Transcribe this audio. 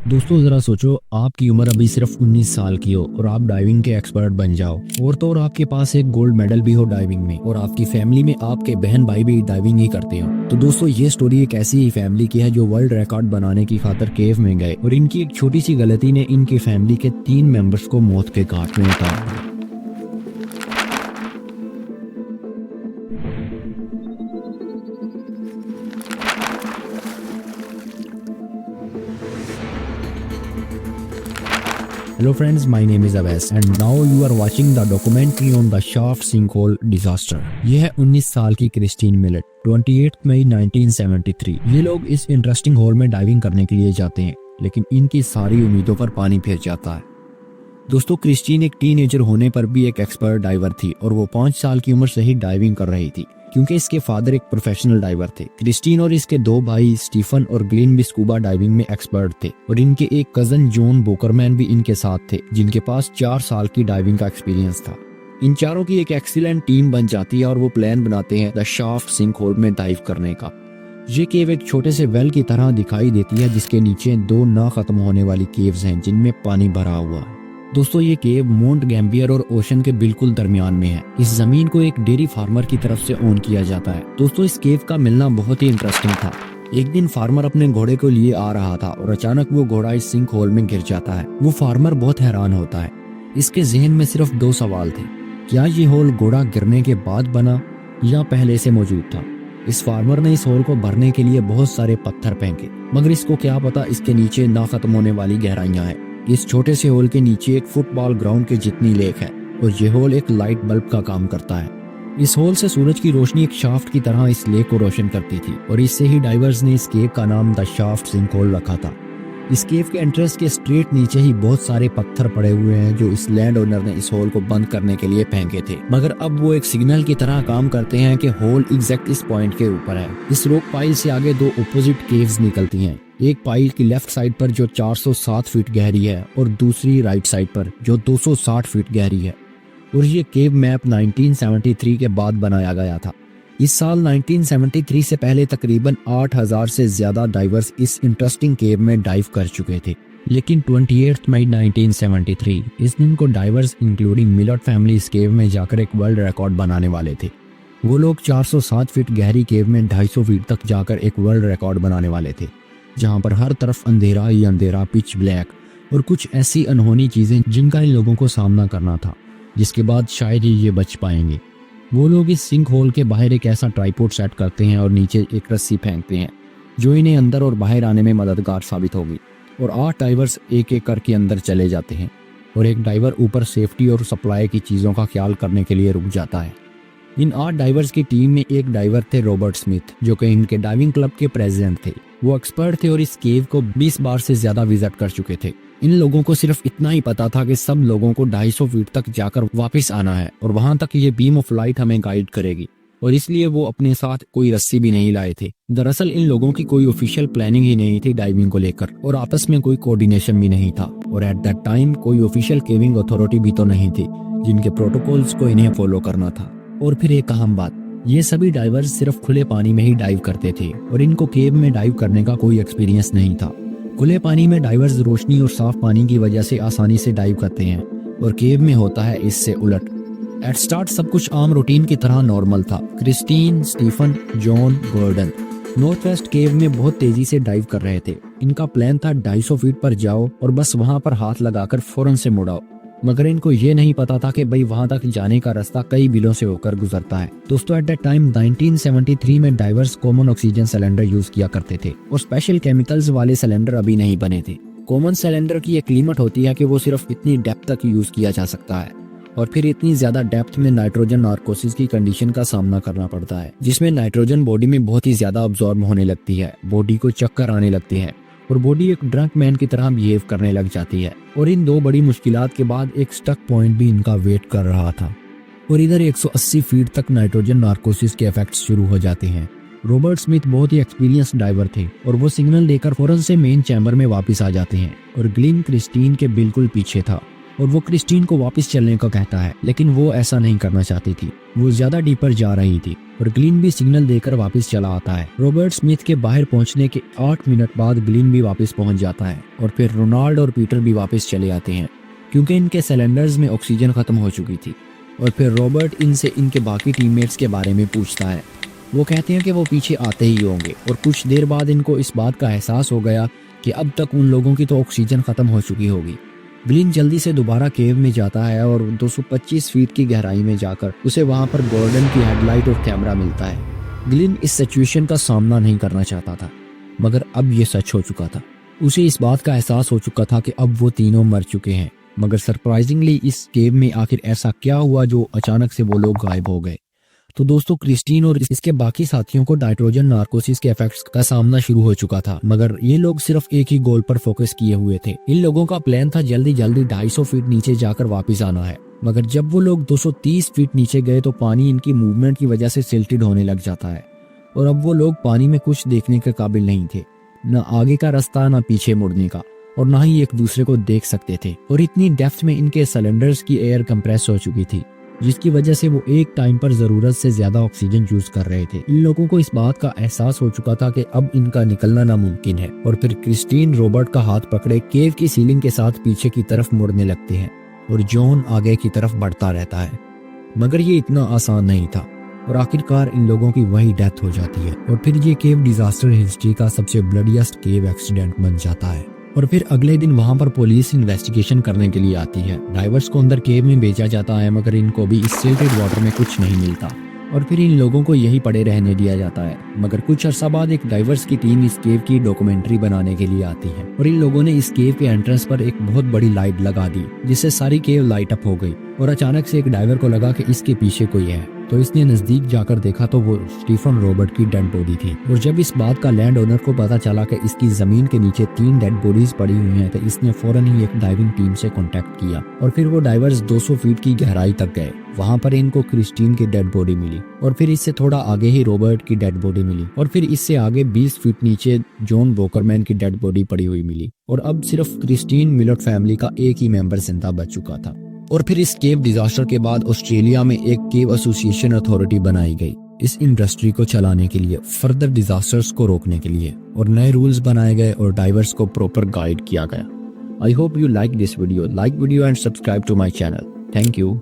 दोस्तों जरा सोचो, आपकी उम्र अभी सिर्फ 19 साल की हो और आप डाइविंग के एक्सपर्ट बन जाओ। और आपके पास एक गोल्ड मेडल भी हो डाइविंग में और आपकी फैमिली में आपके बहन भाई भी डाइविंग ही करते हो। तो दोस्तों ये स्टोरी एक ऐसी ही फैमिली की है जो वर्ल्ड रिकॉर्ड बनाने की खातिर केव में गए और इनकी एक छोटी सी गलती ने इनकी फैमिली के 3 मेंबर्स को मौत के घाट में उतार दिया। Hello friends, my name is Aves and now you are watching the documentary on the Shaft sinkhole disaster। ये है 19 साल की क्रिस्टीन मिलेट। 28 मई 1973 ये लोग इस इंटरेस्टिंग होल में डाइविंग करने के लिए जाते हैं, लेकिन इनकी सारी उम्मीदों पर पानी फिर जाता है। दोस्तों क्रिस्टीन एक टीनेजर होने पर भी एक एक्सपर्ट डाइवर थी और वो 5 साल की उम्र से ही डाइविंग कर रही थी क्योंकि इसके फादर एक प्रोफेशनल डाइवर थे। क्रिस्टीन और इसके 2 भाई स्टीफन और ग्लेन भी स्कूबा डाइविंग में एक्सपर्ट थे और इनके एक कजन जॉन बोकरमैन भी इनके साथ थे जिनके पास 4 साल की डाइविंग का एक्सपीरियंस था। इन चारों की एक एक्सीलेंट टीम बन जाती है और वो प्लान बनाते हैं द शाफ्ट सिंक होल में डाइव करने का। ये केव एक छोटे से वेल की तरह दिखाई देती है जिसके नीचे 2 ना खत्म होने वाली केव्स हैं जिनमें पानी भरा हुआ है। दोस्तों ये केव माउंट गैम्बियर और ओशन के बिल्कुल दरमियान में है। इस जमीन को एक डेयरी फार्मर की तरफ से ओन किया जाता है। दोस्तों इस केव का मिलना बहुत ही इंटरेस्टिंग था। एक दिन फार्मर अपने घोड़े को लिए आ रहा था और अचानक वो घोड़ा इस सिंक होल में गिर जाता है। वो फार्मर बहुत हैरान होता है। इसके जहन में सिर्फ 2 सवाल थे, क्या ये होल घोड़ा गिरने के बाद बना या पहले से मौजूद था। इस फार्मर ने इस होल को भरने के लिए बहुत सारे पत्थर फेंके, मगर इसको क्या पता इसके नीचे ना खत्म होने वाली गहराइयां हैं। इस छोटे से होल के नीचे एक फुटबॉल ग्राउंड के जितनी लेक है और ये होल एक लाइट बल्ब का काम करता है। इस होल से सूरज की रोशनी एक शाफ्ट की तरह इस लेक को रोशन करती थी और इससे ही डाइवर्स ने इस केव का नाम द शाफ्ट सिंक होल रखा था। इस केव के एंट्रेंस के स्ट्रेट नीचे ही बहुत सारे पत्थर पड़े हुए हैं जो इस लैंड ओनर ने इस होल को बंद करने के लिए फेंके थे, मगर अब वो एक सिग्नल की तरह काम करते हैं कि होल एग्जैक्ट इस पॉइंट के ऊपर है। इस रॉक पाइल से आगे 2 अपोजिट केव्स निकलती हैं, एक पाइल की लेफ्ट साइड पर जो 407 फीट गहरी है और दूसरी राइट साइड पर जो 260 फीट गहरी है। और ये केव मैप 1973 के बाद बनाया गया था। इस साल 1973 से पहले तकरीबन 8000 से ज्यादा डाइवर्स इस इंटरेस्टिंग केव में डाइव कर चुके थे, लेकिन 28 मई 1973 इस दिन को डाइवर्स इंक्लूडिंग मिलट फैमिली इस केव में जाकर एक वर्ल्ड रिकॉर्ड बनाने वाले थे। वो लोग 407 फीट गहरी केव में 250 फीट तक जाकर एक वर्ल्ड रिकॉर्ड बनाने वाले थे जहां पर हर तरफ अंधेरा ही अंधेरा, पिच ब्लैक और कुछ ऐसी अनहोनी चीजें जिनका इन लोगों को सामना करना था, जिसके बाद शायद ही ये बच पाएंगे। वो लोग इस सिंक होल के बाहर एक ऐसा ट्राइपॉड सेट करते हैं और नीचे एक रस्सी फेंकते हैं जो इन्हें अंदर और बाहर आने में मददगार साबित होगी और 8 डाइवर्स एक एक करके अंदर चले जाते हैं और एक डाइवर ऊपर सेफ्टी और सप्लाई की चीजों का ख्याल करने के लिए रुक जाता है। इन 8 डाइवर्स की टीम में एक डाइवर थे रॉबर्ट स्मिथ जो कि इनके डाइविंग क्लब के प्रेसिडेंट थे। वो एक्सपर्ट थे और इस केव को 20 बार से ज्यादा विजिट कर चुके थे। इन लोगों को सिर्फ इतना ही पता था कि सब लोगों को 250 फीट तक जाकर वापस आना है और वहां तक ये बीम ऑफ लाइट हमें गाइड करेगी, और इसलिए वो अपने साथ कोई रस्सी भी नहीं लाए थे। दरअसल इन लोगों की कोई ऑफिशियल प्लानिंग ही नहीं थी डाइविंग को लेकर और आपस में कोई कोऑर्डिनेशन भी नहीं था और एट दैट टाइम कोई ऑफिशियल केविंग अथॉरिटी भी तो नहीं थी जिनके प्रोटोकॉल्स को इन्हें फॉलो करना था। और फिर एक अहम बात, ये सभी डाइवर्स सिर्फ खुले पानी में ही डाइव करते थे और इनको केव में डाइव करने का कोई एक्सपीरियंस नहीं था। खुले पानी में डाइवर्स रोशनी और साफ पानी की वजह से आसानी से डाइव करते हैं और केव में होता है इससे उलट। एट स्टार्ट सब कुछ आम रूटीन की तरह नॉर्मल था। Christine, Stephen, John, Gordon north west cave में बहुत तेजी से डाइव कर रहे थे। इनका प्लान था 250 फीट पर जाओ और बस वहां पर हाथ लगाकर फौरन से मुड़ाओ, मगर इनको ये नहीं पता था कि भाई वहां तक जाने का रास्ता कई बिलों से होकर गुजरता है। दोस्तों एट दैट टाइम 1973 में diverse common oxygen cylinder use किया करते थे और स्पेशल केमिकल्स वाले सिलेंडर अभी नहीं बने थे। कॉमन सिलेंडर की एक लिमिट होती है कि वो सिर्फ इतनी डेप्थ तक यूज किया जा सकता है और फिर इतनी ज्यादा डेप्थ में नाइट्रोजन नार्कोसिस की कंडीशन का सामना करना पड़ता है जिसमें नाइट्रोजन बॉडी में बहुत ही ज्यादा अब्सॉर्ब होने लगती है, बॉडी को चक्कर आने लगते हैं और बॉडी एक ड्रंक मैन की तरह बिहेव करने लग जाती है। और इन 2 बड़ी मुश्किलात के बाद एक स्टक पॉइंट भी इनका वेट कर रहा था और इधर 180 फीट तक नाइट्रोजन नार्कोसिस के इफेक्ट्स शुरू हो जाते हैं। रॉबर्ट स्मिथ बहुत ही एक्सपीरियंस डाइवर थे और वो सिग्नल देकर फौरन से मेन चैम्बर में वापस आ जाते हैं और ग्लिन क्रिस्टीन के बिल्कुल पीछे था और वो क्रिस्टीन को वापस चलने को कहता है, लेकिन वो ऐसा नहीं करना चाहती थी। वो ज्यादा डीपर जा रही थी और ग्लिन भी सिग्नल देकर वापस चला आता है। रॉबर्ट स्मिथ के बाहर पहुंचने के 8 मिनट बाद ग्लिन भी वापस पहुंच जाता है और फिर रोनाल्ड और पीटर भी वापस चले आते हैं क्योंकि इनके सिलेंडर्स में ऑक्सीजन खत्म हो चुकी थी। और फिर रॉबर्ट इनसे इनके बाकी टीममेट्स के बारे में पूछता है। वो कहते हैं कि वो पीछे आते ही होंगे और कुछ देर बाद इनको इस बात का एहसास हो गया कि अब तक उन लोगों की तो ऑक्सीजन खत्म हो चुकी होगी। ग्लिन जल्दी से दोबारा केव में जाता है और 225 फीट की गहराई में जाकर उसे वहां पर गॉर्डन की हेडलाइट और कैमरा मिलता है। ग्लिन इस सिचुएशन का सामना नहीं करना चाहता था, मगर अब ये सच हो चुका था। उसे इस बात का एहसास हो चुका था कि अब वो तीनों मर चुके हैं। मगर सरप्राइजिंगली इस केव में आखिर ऐसा क्या हुआ जो अचानक से वो लोग गायब हो गए। तो दोस्तों, क्रिस्टीन और इसके बाकी साथियों को नाइट्रोजन नार्कोसिस के इफेक्ट्स का सामना शुरू हो चुका था, मगर ये लोग सिर्फ एक ही गोल पर फोकस किए हुए थे। इन लोगों का प्लान था जल्दी 250 फीट नीचे जाकर वापस आना है। मगर जब वो लोग 230 फीट नीचे गए तो पानी इनकी मूवमेंट की वजह से सिल्टेड होने लग जाता है और अब वो लोग पानी में कुछ देखने के काबिल नहीं थे, न आगे का रास्ता न पीछे मुड़ने का, और ना ही एक दूसरे को देख सकते थे। और इतनी डेप्थ में इनके सिलेंडर्स की एयर कंप्रेस हो चुकी थी जिसकी वजह से वो एक टाइम पर जरूरत से ज्यादा ऑक्सीजन यूज कर रहे थे। इन लोगों को इस बात का एहसास हो चुका था कि अब इनका निकलना नामुमकिन है और फिर क्रिस्टीन रॉबर्ट का हाथ पकड़े केव की सीलिंग के साथ पीछे की तरफ मुड़ने लगते हैं और जॉन आगे की तरफ बढ़ता रहता है। मगर ये इतना आसान नहीं था और आखिरकार इन लोगों की वही डेथ हो जाती है और फिर ये केव डिजास्टर हिस्ट्री का सबसे ब्लडीएस्ट केव एक्सीडेंट बन जाता है। और फिर अगले दिन वहां पर पुलिस इन्वेस्टिगेशन करने के लिए आती है। डाइवर्स को अंदर केव में भेजा जाता है, मगर इनको भी इस सिल्टेड वाटर में कुछ नहीं मिलता और फिर इन लोगों को यही पड़े रहने दिया जाता है। मगर कुछ अर्सा बाद एक डाइवर्स की टीम इस केव की डॉक्यूमेंट्री बनाने के लिए आती है और इन लोगों ने इस केव के एंट्रेंस पर एक बहुत बड़ी लाइट लगा दी जिससे सारी केव लाइट अप हो गई और अचानक से एक डाइवर को लगा कि इसके पीछे कोई है, तो इसने नजदीक जाकर देखा तो वो स्टीफन रॉबर्ट की डेड बॉडी थी। और जब इस बात का लैंड ओनर को पता चला कि इसकी जमीन के नीचे 3 डेड बॉडीज पड़ी हुई हैं, तो इसने फौरन ही एक डाइविंग टीम से कांटेक्ट किया और फिर वो डाइवर्स 200 फीट की गहराई तक गए। वहां पर इनको क्रिस्टीन की डेड बॉडी मिली और फिर इससे थोड़ा आगे ही रॉबर्ट की डेड बॉडी मिली और फिर इससे आगे 20 फीट नीचे जॉन वॉकरमैन की डेड बॉडी पड़ी हुई मिली और अब सिर्फ क्रिस्टीन मिलट फैमिली का एक ही मेंबर जिंदा बच चुका था। और फिर इस केव डिजास्टर के बाद ऑस्ट्रेलिया में एक केव एसोसिएशन अथॉरिटी बनाई गई इस इंडस्ट्री को चलाने के लिए, फर्दर डिजास्टर्स को रोकने के लिए, और नए रूल्स बनाए गए और डाइवर्स को प्रॉपर गाइड किया गया। I hope you like this video, like video and subscribe to my channel. Thank you.